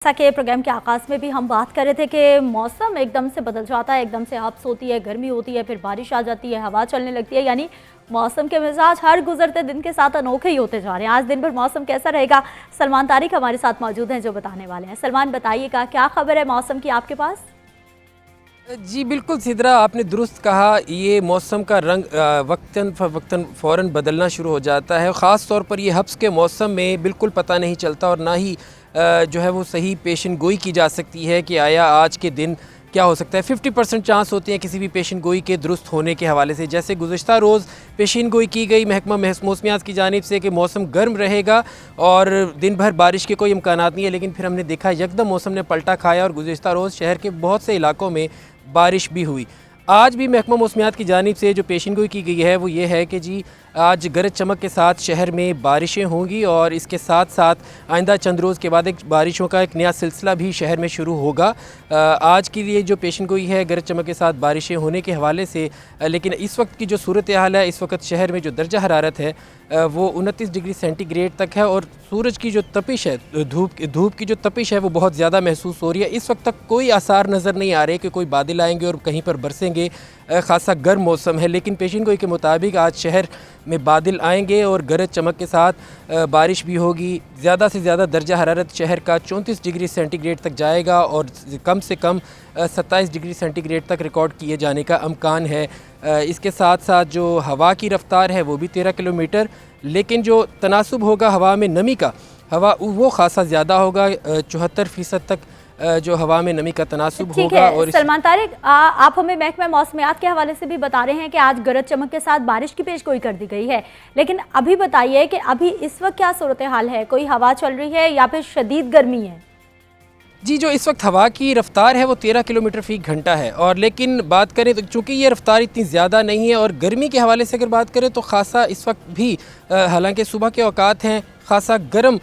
जैसा कि प्रोग्राम के आगाज़ में भी हम बात कर रहे थे कि मौसम एकदम से बदल जाता है, एकदम से हब्स होती है, गर्मी होती है, फिर बारिश आ जाती है, हवा चलने लगती है। यानी मौसम के मिजाज हर गुजरते दिन के साथ अनोखे ही होते जा रहे हैं। आज दिन भर मौसम कैसा रहेगा, सलमान तारिक हमारे साथ मौजूद हैं जो बताने वाले हैं। सलमान, बताइएगा क्या खबर है मौसम की आपके पास? जी बिल्कुल सिद्रा, आपने दुरुस्त कहा। ये मौसम का रंग वक्तन फ़ौरन बदलना शुरू हो जाता है। ख़ास तौर पर ये हब्स के मौसम में बिल्कुल पता नहीं चलता और ना ही जो है वो सही पेशन गोई की जा सकती है कि आया आज के दिन क्या हो सकता है। 50% चांस होती हैं किसी भी पेशन गोई के दुरुस्त होने के हवाले से। जैसे गुज़श्ता रोज़ पेशन गोई की गई महकमा मौसमियात की जानिब से कि मौसम गर्म रहेगा और दिन भर बारिश के कोई इम्कानात नहीं है, लेकिन फिर हमने देखा यकदम मौसम ने पलटा खाया और गुज़श्ता रोज़ शहर के बहुत से इलाकों में बारिश भी हुई। आज भी महकमा मौसमियात की जानिब से जो पेशन गोई की गई है वो ये है कि जी आज गरज चमक के साथ शहर में बारिशें होंगी और इसके साथ साथ आइंदा चंद रोज़ के बाद एक बारिशों का एक नया सिलसिला भी शहर में शुरू होगा। आज के लिए जो पेशन गोई है गरज चमक के साथ बारिशें होने के हवाले से, लेकिन इस वक्त की जो सूरत हाल है, इस वक्त शहर में जो दर्जा हरारत है वो 29 डिग्री सेंटीग्रेड तक है और सूरज की जो तपिश है, धूप की जो तपिश है वो बहुत ज़्यादा महसूस हो रही है। इस वक्त तक कोई आसार नज़र नहीं आ रहे कि कोई बादल आएंगे और कहीं पर बरसेंगे। ख़ासा गर्म मौसम है, लेकिन पेशन गोई के मुताबिक आज शहर में बादल आएंगे और गरज चमक के साथ बारिश भी होगी। ज़्यादा से ज़्यादा दर्जा हरारत शहर का 34 डिग्री सेंटीग्रेड तक जाएगा और कम से कम 27 डिग्री सेंटीग्रेड तक रिकॉर्ड किए जाने का इम्कान है। इसके साथ साथ जो हवा की रफ्तार है वो भी 13 किलोमीटर, लेकिन जो तनासुब होगा हवा में नमी का, हवा वो ख़ासा ज़्यादा होगा। 74% तक जो हवा में नमी का तनासुब होगा। और सलमान तारिक, आप हमें महकमा मौसमियात के हवाले से भी बता रहे हैं कि आज गरज चमक के साथ बारिश की पेशगोई कर दी गई है, लेकिन अभी बताइए कि अभी इस वक्त क्या सूरत हाल है? कोई हवा चल रही है या फिर शदीद गर्मी है? जी, जो इस वक्त हवा की रफ़्तार है वो 13 किलोमीटर फ़ी घंटा है, और लेकिन बात करें तो चूँकि ये रफ़्तार इतनी ज़्यादा नहीं है और गर्मी के हवाले से अगर बात करें तो ख़ासा इस वक्त भी हालांकि सुबह के औकात हैं, ख़ासा गर्म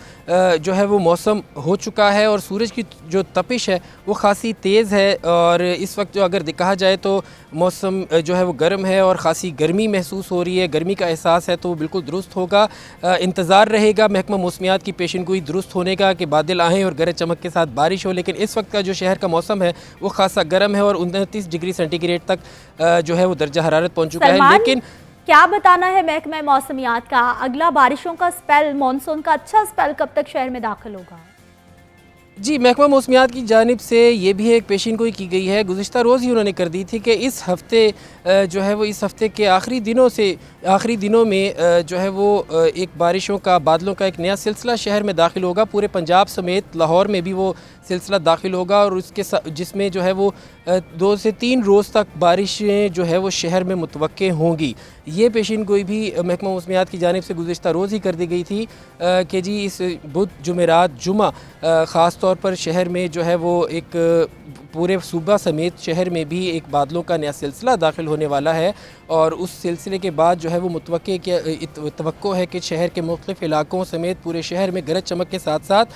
जो है वो मौसम हो चुका है और सूरज की जो तपिश है वो ख़ासी तेज़ है। और इस वक्त जो अगर कहा जाए तो मौसम जो है वो गर्म है और ख़ासी गर्मी महसूस हो रही है, गर्मी का एहसास है, तो वो बिल्कुल दुरुस्त होगा। इंतज़ार रहेगा महकमा मौसमियात की पेशन गोई दुरुस्त होने का कि बादल आएँ और गरज चमक के साथ बारिश हो। लेकिन इस वक्त का जो शहर का मौसम है वो ख़ासा गर्म है और 29 डिग्री सेंटीग्रेड तक जो है वो दर्जा हरारत पहुँच चुका है। लेकिन क्या बताना है महकमा मौसमियात का, अगला बारिशों का स्पेल, मानसून का अच्छा स्पेल कब तक शहर में दाखिल होगा? जी, महकमा मौसमियात की जानिब से ये भी एक पेशन गोई की गई है, गुज़श्ता रोज़ ही उन्होंने कर दी थी कि इस हफ़्ते जो है वो इस हफ़्ते के आखिरी दिनों में जो है वो एक बारिशों का, बादलों का एक नया सिलसिला शहर में दाखिल होगा। पूरे पंजाब समेत लाहौर में भी वो सिलसिला दाखिल होगा और उसके जिसमें जो है वो 2 से 3 रोज़ तक बारिशें जो है वो शहर में मुतवक्के होंगी। ये पेशन गोई भी महकमा मौसमियात की जानिब से गुज़श्ता रोज़ ही कर दी गई थी कि जी इस बुध, जुमेरात, जुमा ख़ास तौर पर शहर में जो है वो एक पूरे सूबा समेत शहर में भी एक बादलों का नया सिलसिला दाखिल होने वाला है। और उस सिलसिले के बाद जो है वो तवक्को है कि शहर के मुख्तलिफ़ इलाकों समेत पूरे शहर में गरज चमक के साथ साथ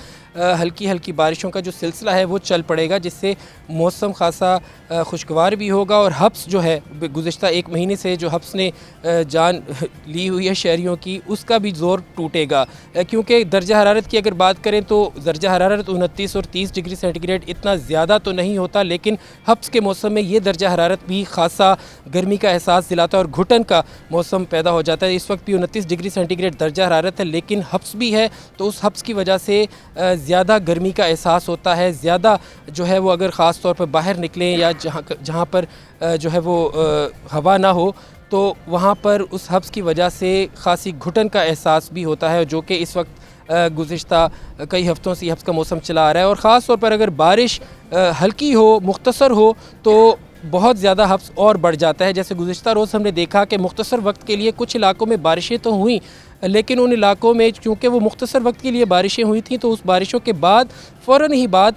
हल्की हल्की बारिशों का जो सिलसिला है वो चल पड़ेगा, जिससे मौसम ख़ासा खुशगवार भी होगा। और हब्स जो है गुज़श्ता 1 महीने से जो हब्स ने जान ली हुई है शहरियों की, उसका भी ज़ोर टूटेगा। क्योंकि दर्जा हरारत की अगर बात करें तो दर्जा हरारत 29 और 30 डिग्री सेंटीग्रेड इतना ज़्यादा तो नहीं होता, लेकिन हब्स के मौसम में ये दर्जा हरारत भी ख़ासा गर्मी का एहसास दिलाता है और घुटन का मौसम पैदा हो जाता है। इस वक्त भी 29 डिग्री सेंटीग्रेड दर्जा हरारत है, लेकिन हब्स भी है, तो उस हब्स की वजह से ज़्यादा गर्मी का एहसास होता है। ज़्यादा जो है वो अगर ख़ास तौर पर बाहर निकलें या जहाँ पर जो है वो हवा ना हो तो वहाँ पर उस हब्स की वजह से ख़ासी घुटन का एहसास भी होता है, जो कि इस वक्त गुज़श्ता कई हफ़्तों से हब्स का मौसम चला आ रहा है। और ख़ास तौर पर अगर बारिश हल्की हो, मुख्तसर हो, तो बहुत ज़्यादा हब्स और बढ़ जाता है। जैसे गुज़श्ता रोज़ हमने देखा कि मुख्तसर वक्त के लिए कुछ इलाकों में बारिशें तो हुई, लेकिन उन इलाकों में चूँकि वो मुख्तसर वक्त के लिए बारिशें हुई थी, तो उस बारिशों के बाद फ़ौरन ही बाद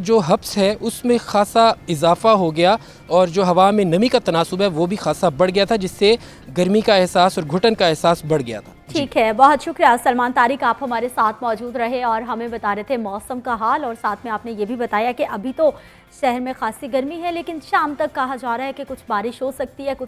जो हब्स है उसमें ख़ासा इजाफ़ा हो गया और जो हवा में नमी का तनासुब है वो भी ख़ासा बढ़ गया था, जिससे गर्मी का एहसास और घुटन का एहसास बढ़ गया था। ठीक है, बहुत शुक्रिया सलमान तारिक, आप हमारे साथ मौजूद रहे और हमें बता रहे थे मौसम का हाल, और साथ में आपने ये भी बताया कि अभी तो शहर में खासी गर्मी है, लेकिन शाम तक कहा जा रहा है कि कुछ बारिश हो सकती है, कुछ